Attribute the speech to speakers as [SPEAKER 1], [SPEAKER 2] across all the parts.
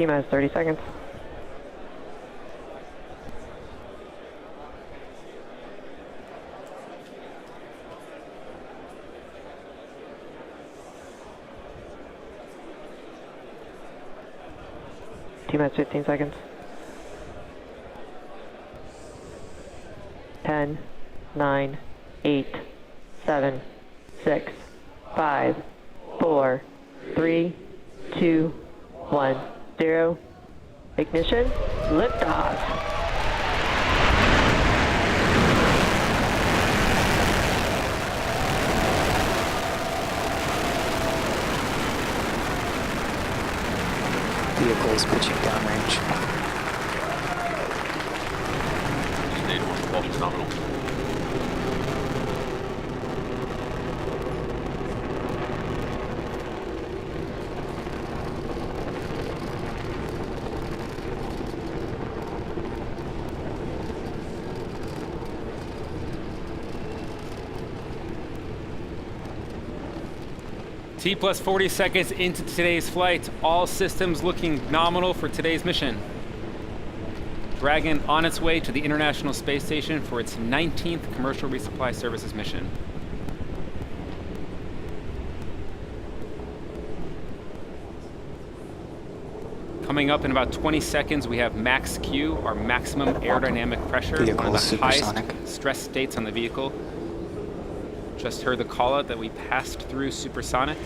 [SPEAKER 1] T-minus 30 seconds. T-minus 15 seconds. 10, 9, 8, 7, 6, 5, 4, 3, 2, 1, 0. Ignition, liftoff.
[SPEAKER 2] Vehicle is pitching downrange.
[SPEAKER 3] Stage 1 propulsion nominal.
[SPEAKER 4] T plus 40 seconds into today's flight, all systems looking nominal for today's mission. Dragon on its way to the International Space Station for its 19th Commercial Resupply Services mission. Coming up in about 20 seconds, we have max Q, our maximum aerodynamic pressure,
[SPEAKER 2] Vehicle
[SPEAKER 4] one of the highest
[SPEAKER 2] supersonic.
[SPEAKER 4] stress states on the vehicle. Just heard the call out that we passed through supersonic.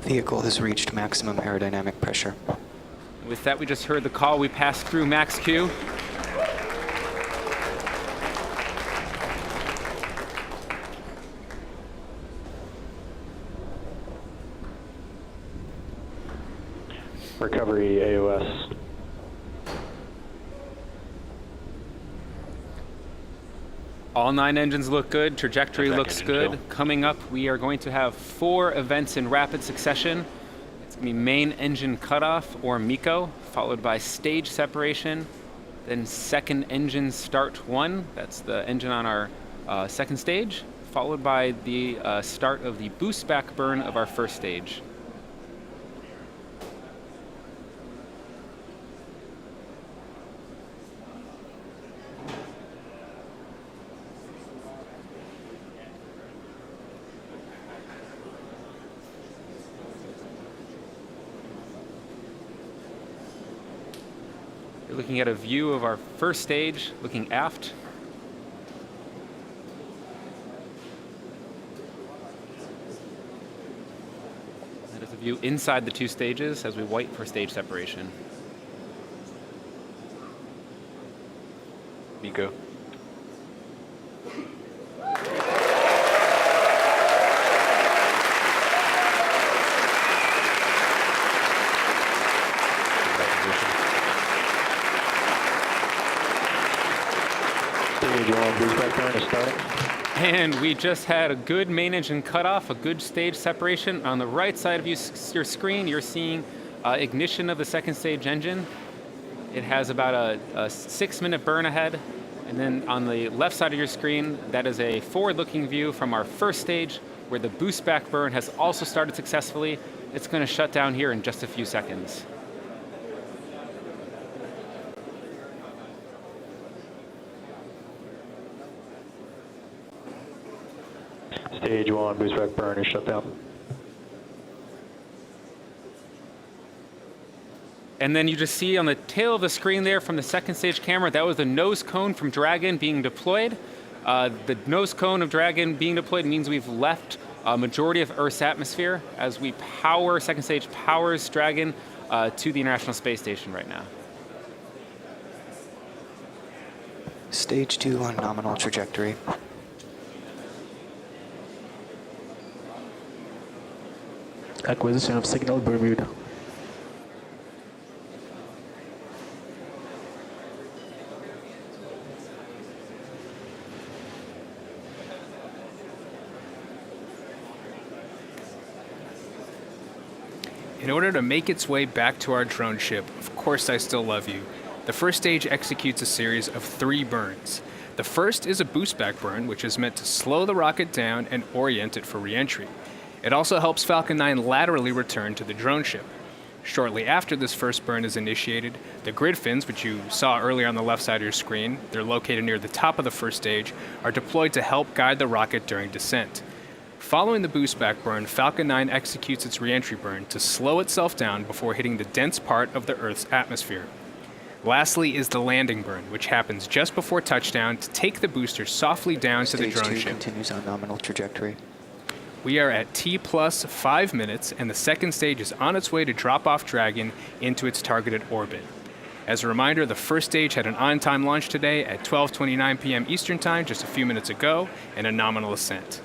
[SPEAKER 2] Vehicle has reached maximum aerodynamic pressure.
[SPEAKER 4] With that, we just heard the call. We passed through max Q.
[SPEAKER 5] Recovery AOS.
[SPEAKER 4] All 9 engines look good. Trajectory
[SPEAKER 3] Check
[SPEAKER 4] looks
[SPEAKER 3] engine
[SPEAKER 4] good.
[SPEAKER 3] kill.
[SPEAKER 4] Coming up, we are going to have 4 events in rapid succession. It's going to be main engine cutoff, or MECO, followed by stage separation, then second engine start 1. That's the engine on our second stage, followed by the start of the boost back burn of our first stage. We're looking at a view of our first stage, looking aft. That is a view inside the 2 stages as we wait for stage separation.
[SPEAKER 3] MECO.
[SPEAKER 4] And we just had a good main engine cutoff, a good stage separation. On the right side of your screen, you're seeing ignition of the second stage engine. It has about a 6-minute burn ahead. And then on the left side of your screen, that is a forward-looking view from our first stage, where the boost back burn has also started successfully. It's going to shut down here in just a few seconds.
[SPEAKER 5] Stage 1, boost back burn is shut down.
[SPEAKER 4] And then you just see on the tail of the screen there from the second stage camera, that was the nose cone from Dragon being deployed. The nose cone of Dragon being deployed means we've left a majority of Earth's atmosphere as we power, second stage powers Dragon to the International Space Station right now.
[SPEAKER 2] Stage 2 on nominal trajectory.
[SPEAKER 6] Acquisition of signal Bermuda.
[SPEAKER 7] In order to make its way back to our drone ship, Of Course I Still Love You, the first stage executes a series of 3 burns. The first is a boost back burn, which is meant to slow the rocket down and orient it for re-entry. It also helps Falcon 9 laterally return to the drone ship. Shortly after this first burn is initiated, the grid fins, which you saw earlier on the left side of your screen, they're located near the top of the first stage, are deployed to help guide the rocket during descent. Following the boost back burn, Falcon 9 executes its reentry burn to slow itself down before hitting the dense part of the Earth's atmosphere. Lastly is the landing burn, which happens just before touchdown to take the booster softly down to the
[SPEAKER 2] Stage
[SPEAKER 7] drone
[SPEAKER 2] 2
[SPEAKER 7] ship.
[SPEAKER 2] continues on nominal trajectory.
[SPEAKER 7] We are at T plus 5 minutes, and the second stage is on its way to drop off Dragon into its targeted orbit. As a reminder, the first stage had an on-time launch today at 12:29 p.m. Eastern Time, just a few minutes ago, and a nominal ascent.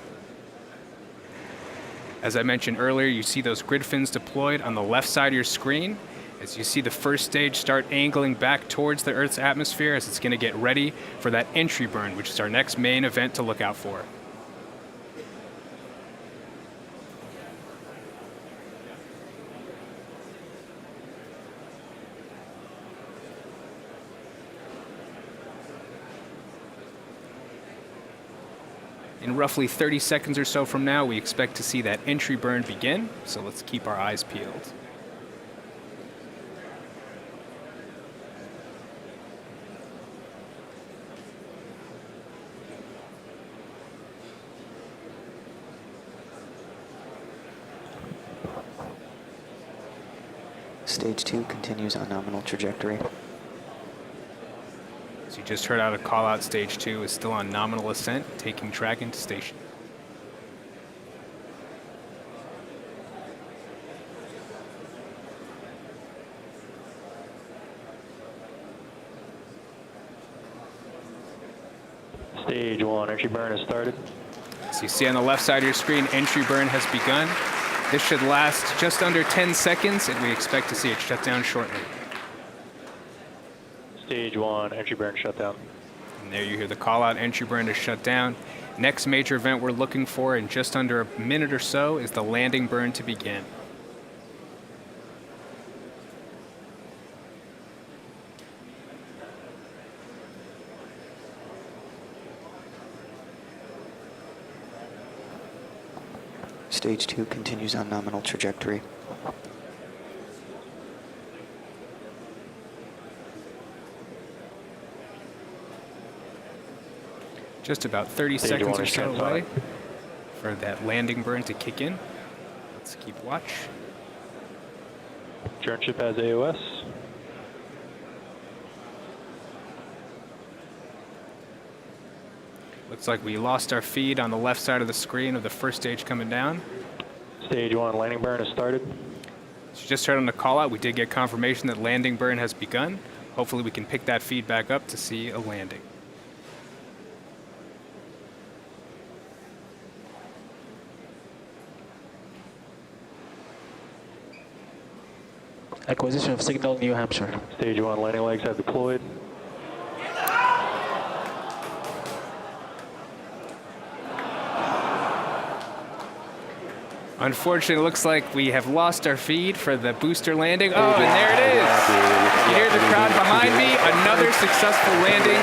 [SPEAKER 7] As I mentioned earlier, you see those grid fins deployed on the left side of your screen. As you see the first stage start angling back towards the Earth's atmosphere as it's going to get ready for that entry burn, which is our next main event to look out for. In roughly 30 seconds or so from now, we expect to see that entry burn begin, so let's keep our eyes peeled.
[SPEAKER 2] Stage 2 continues on nominal trajectory.
[SPEAKER 7] As you just heard out a call out, stage 2 is still on nominal ascent, taking Dragon to station.
[SPEAKER 5] Stage 1, entry burn has started.
[SPEAKER 7] So you see on the left side of your screen, entry burn has begun. This should last just under 10 seconds, and we expect to see it shut down shortly.
[SPEAKER 5] Stage 1, entry burn shut down.
[SPEAKER 7] And there you hear the call out, entry burn is shut down. Next major event we're looking for in just under a minute or so is the landing burn to begin.
[SPEAKER 2] Stage 2 continues on nominal trajectory.
[SPEAKER 7] Just about 30
[SPEAKER 5] Stage
[SPEAKER 7] seconds
[SPEAKER 5] 1
[SPEAKER 7] or
[SPEAKER 5] is
[SPEAKER 7] so
[SPEAKER 5] transonic.
[SPEAKER 7] away for that landing burn to kick in. Let's keep watch.
[SPEAKER 5] Drone ship has AOS.
[SPEAKER 7] Looks like we lost our feed on the left side of the screen of the first stage coming down.
[SPEAKER 5] Stage 1, landing burn has started.
[SPEAKER 7] As you just heard on the call out, we did get confirmation that landing burn has begun. Hopefully we can pick that feed back up to see a landing.
[SPEAKER 6] Acquisition of signal New Hampshire.
[SPEAKER 5] Stage 1, landing legs have deployed.
[SPEAKER 7] Unfortunately, it looks like we have lost our feed for the booster landing. Oh, and there it is. You hear the crowd behind me. Another successful landing.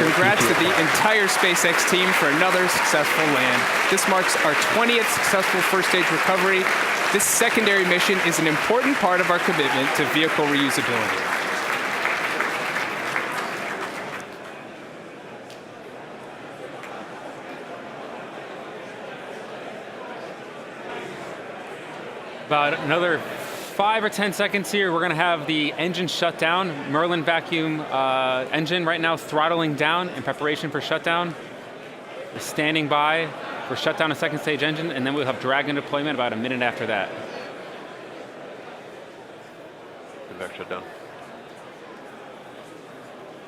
[SPEAKER 7] Congrats to the entire SpaceX team for another successful land. This marks our 20th successful first stage recovery. This secondary mission is an important part of our commitment to vehicle reusability.
[SPEAKER 4] About another 5 or 10 seconds here, we're going to have the engine shut down. Merlin vacuum engine right now throttling down in preparation for shutdown. We're standing by for shutdown of second stage engine, and then we'll have Dragon deployment about a minute after that.
[SPEAKER 3] Back shutdown.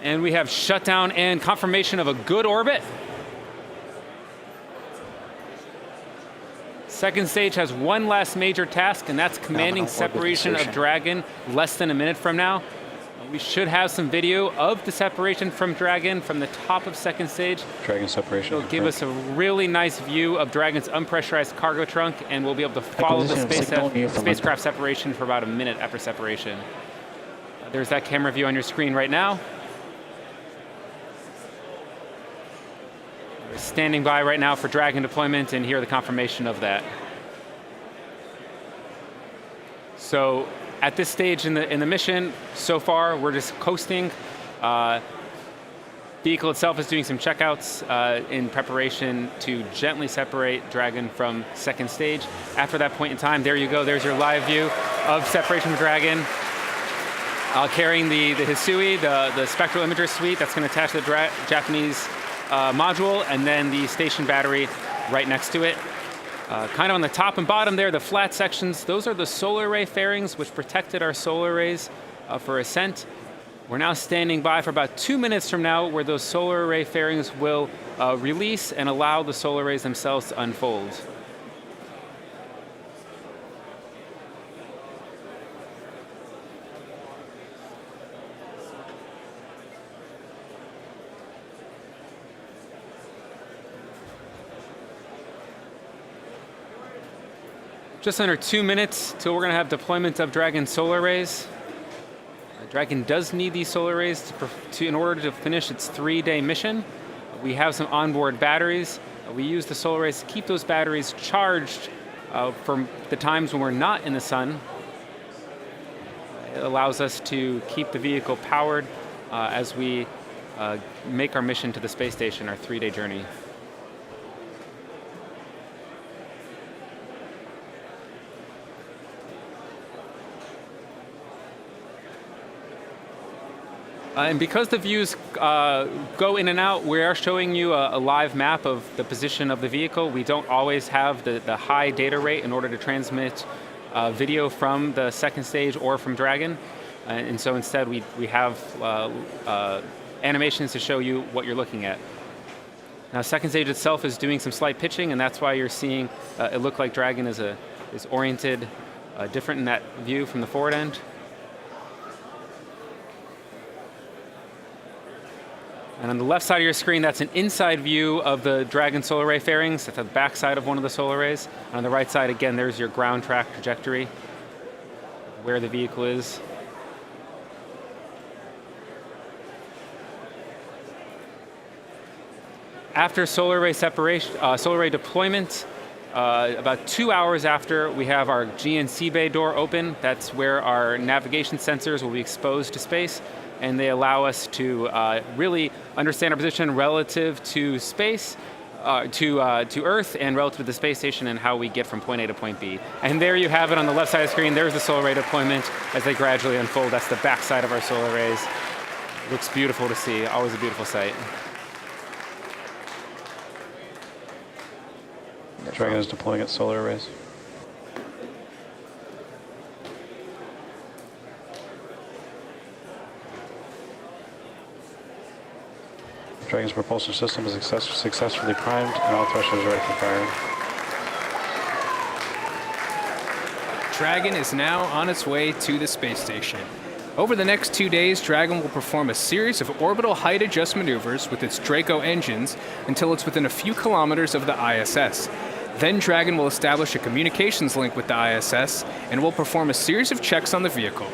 [SPEAKER 4] And we have shutdown and confirmation of a good orbit. Second stage has one last major task, and that's commanding
[SPEAKER 2] Nominal orbit
[SPEAKER 4] separation of
[SPEAKER 2] insertion.
[SPEAKER 4] Dragon less than a minute from now. We should have some video of the separation from Dragon from the top of second stage.
[SPEAKER 8] Dragon separation.
[SPEAKER 4] It'll give us a really nice view of Dragon's unpressurized cargo trunk, and we'll be able to follow the
[SPEAKER 6] Acquisition of signal Newfoundland.
[SPEAKER 4] spacecraft separation for about a minute after separation. There's that camera view on your screen right now. We're standing by right now for Dragon deployment, and here are the confirmation of that. So at this stage in the mission, so far we're just coasting. Vehicle itself is doing some checkouts in preparation to gently separate Dragon from second stage. After that point in time, there you go, there's your live view of separation from Dragon. Carrying the Hisui, the spectral imager suite that's going to attach to the Japanese module, and then the station battery right next to it. Kind of on the top and bottom there, the flat sections, those are the solar array fairings which protected our solar arrays for ascent. We're now standing by for about 2 minutes from now where those solar array fairings will release and allow the solar arrays themselves to unfold. Just under 2 minutes till we're going to have deployment of Dragon solar arrays. Dragon does need these solar arrays in order to finish its 3-day mission. We have some onboard batteries. We use the solar arrays to keep those batteries charged for the times when we're not in the sun. It allows us to keep the vehicle powered as we make our mission to the space station, our 3-day journey. And because the views go in and out, we are showing you a live map of the position of the vehicle. We don't always have the high data rate in order to transmit video from the second stage or from Dragon. And so instead we have animations to show you what you're looking at. Now second stage itself is doing some slight pitching, and that's why you're seeing it look like Dragon is oriented different in that view from the forward end. And on the left side of your screen, that's an inside view of the Dragon solar array fairings. That's at the back side of one of the solar arrays. And on the right side, again, there's your ground track trajectory, where the vehicle is. After solar array separation, solar array deployment, about 2 hours after, we have our GNC bay door open. That's where our navigation sensors will be exposed to space, and they allow us to really understand our position relative to space, to Earth, and relative to the space station, and how we get from point A to point B. And there you have it on the left side of the screen. There's the solar array deployment as they gradually unfold. That's the back side of our solar arrays. Looks beautiful to see, always a beautiful sight.
[SPEAKER 5] Dragon is deploying its solar arrays. Dragon's propulsion system is successfully primed and all thrusters are ready for fire.
[SPEAKER 7] Dragon is now on its way to the space station. Over the next 2 days, Dragon will perform a series of orbital height adjust maneuvers with its Draco engines until it's within a few kilometers of the ISS. Then Dragon will establish a communications link with the ISS and will perform a series of checks on the vehicle.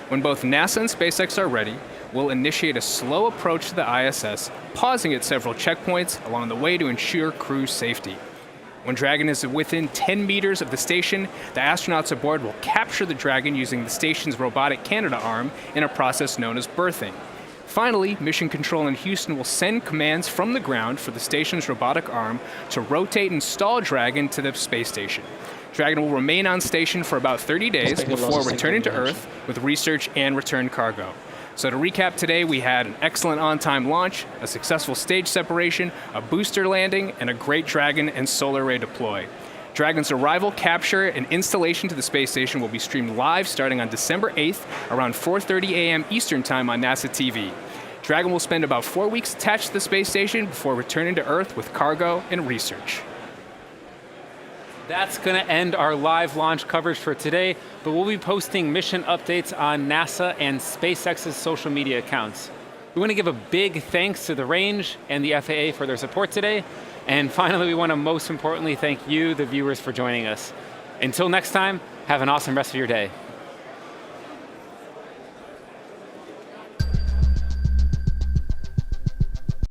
[SPEAKER 7] When both NASA and SpaceX are ready, we'll initiate a slow approach to the ISS, pausing at several checkpoints along the way to ensure crew safety. When Dragon is within 10 meters of the station, the astronauts aboard will capture the Dragon using the station's Robotic Canada arm in a process known as berthing. Finally, Mission Control in Houston will send commands from the ground for the station's robotic arm to rotate and stall Dragon to the space station. Dragon will remain on station for about 30 days before returning to Earth with research and return cargo. So to recap today, we had an excellent on-time launch, a successful stage separation, a booster landing, and a great Dragon and solar array deploy. Dragon's arrival, capture, and installation to the space station will be streamed live starting on December 8th around 4:30 a.m. Eastern Time on NASA TV. Dragon will spend about 4 weeks attached to the space station before returning to Earth with cargo and research.
[SPEAKER 4] That's going to end our live launch coverage for today, but we'll be posting mission updates on NASA and SpaceX's social media accounts. We want to give a big thanks to the range and the FAA for their support today. And finally, we want to most importantly thank you, the viewers, for joining us. Until next time, have an awesome rest of your day.